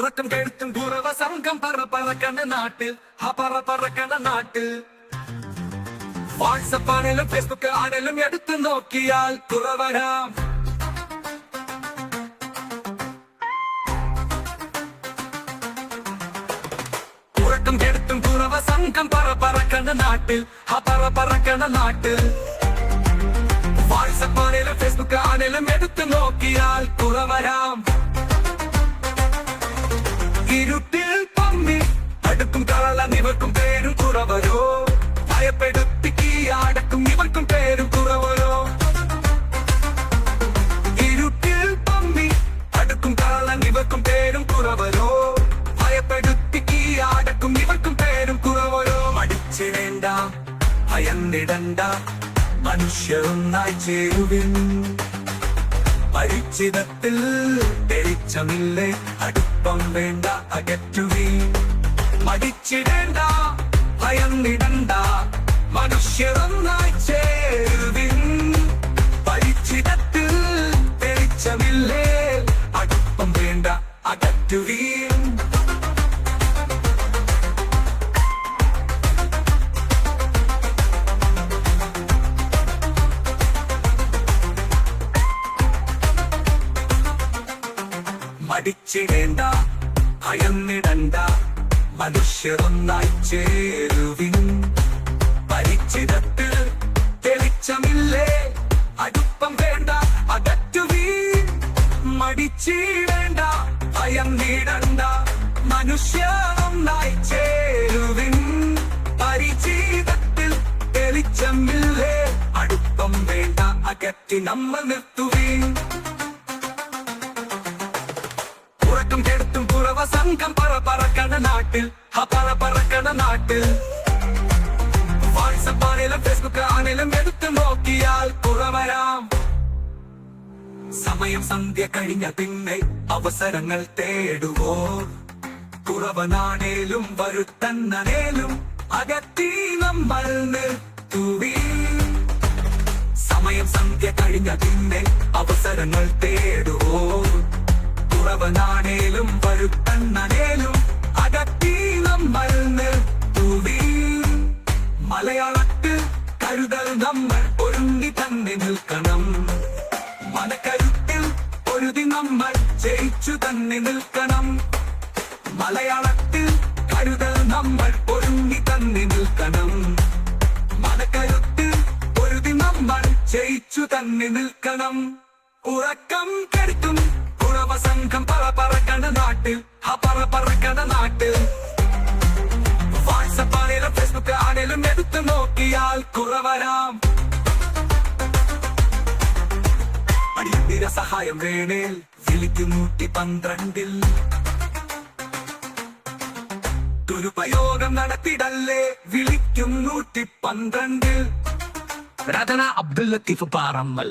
ഉറക്കം കെടുത്തും കുറവ സംഘം പറക്കണ നാട്ടിൽ പറക്കണ നാട്ടിൽ വാട്സപ്പ് ആണെങ്കിലും ഫേസ്ബുക്ക് ആണെങ്കിലും എടുത്തു നോക്കിയാൽ കുറവരാം. ഉറക്കം കെടുത്തും കുറവ സംഘം പറക്കണ നാട്ടിൽ പറക്കണ നാട്ടിൽ വാട്സപ്പ് ആണെങ്കിലും ഫേസ്ബുക്ക് ആണെങ്കിലും എടുത്തു നോക്കിയാൽ കുറവരാം. ഇരുട്ടിൽ പമ്മി അടുക്കും കളൻ ഇവർക്കും പേരും കുറവരോ, ഭയപ്പെടുത്തി അടക്കും ഇവർക്കും പേരും കുറവരോ. ഇരുട്ടിൽ പമ്മി അടുക്കും കളൻ ഇവർക്കും പേരും കുറവരോ, ഭയപ്പെടുത്തി അടക്കും ഇവർക്കും പേരും കുറവരോ. മടിച്ചിടേണ്ട ഭയന്നിടണ്ട മനുഷ്യരൊന്നായി ചേരുവിൻ, പരിചിതത്തിൽ തെളിച്ചമില്ലേ അടുപ്പം വേണ്ട അകറ്റുവീൻ. മടിച്ചിടേണ്ട ഭയന്നിടണ്ട മനുഷ്യരൊന്നായി ചേരുവിൻ, പരിചിതത്തിൽ തെളിച്ചമില്ലേ അടുപ്പം വേണ്ട അകറ്റുവീൻ. മടിച്ചിടേണ്ട ഭയന്നിടണ്ട മനുഷ്യരൊന്നായി ചേരുവിൻ, പരിചിതത്തിൽ തെളിച്ചമില്ലേ അടുപ്പം വേണ്ട അകറ്റുവീൻ. മടിച്ചിടേണ്ട ഭയന്നിടണ്ട മനുഷ്യരൊന്നായി ചേരുവിൻ, പരിചിതത്തിൽ തെളിച്ചമില്ലേ അടുപ്പം വേണ്ട അകറ്റി നമ്മൾ നിർത്തുവീൻ. ഉറക്കം കെടുത്തും കുറവ സംഘം പറക്കണ നാട്ടിൽ പറക്കണ നാട്ടിൽ വാട്സപ്പ് ആണെങ്കിലും ഫേസ്ബുക്ക് ആണെങ്കിലും എടുത്തു നോക്കിയാൽ കുറവരാം. സമയം സന്ധ്യ കഴിഞ്ഞ പിന്നെ അവസരങ്ങൾ തേടുവോ, കുറവനാണേലും വരുത്തന്നേലും അകറ്റി നമ്മൾ നിർത്തുവീൻ. സമയം സന്ധ്യ കഴിഞ്ഞ പിന്നെ അവസരങ്ങൾ തേടുവോ, കുറവനാണേലും വരുത്തന്നേലും അകറ്റി നമ്മൾ നിർത്തുവീൻ. മലയാളത്തിൽ കരുതൽ നമ്മൾ ഒരുങ്ങി തന്നെ നിൽക്കണം, മനക്കരുത്തിൽ പൊരുതി നമ്മൾ ജയിച്ചു തന്നെ നിൽക്കണം. മലയാളത്തിൽ കരുതൽ നമ്മൾ ഒരുങ്ങി തന്നെ നിൽക്കണം, മനക്കരുത്തിൽ പൊരുതി നമ്മൾ ജയിച്ചു തന്നെ നിൽക്കണം. ഉറക്കം കെടുത്തും കുറവ സംഘം പറക്കണ നാട്ടിൽ പറക്കണ നാട്ടിൽ വാട്സപ്പ് ആണെങ്കിലും ഫേസ്ബുക്ക് ആണെങ്കിലും എടുത്തു നോക്കിയാൽ കുറവരാം. അടിയന്തര സഹായം വേണേൽ വിളിക്കും 112. ദുരുപയോഗം നടത്തിടല്ലേ വിളിക്കും 112. രചന അബ്ദുൽ ലത്തീഫ് പാറമ്മൽ.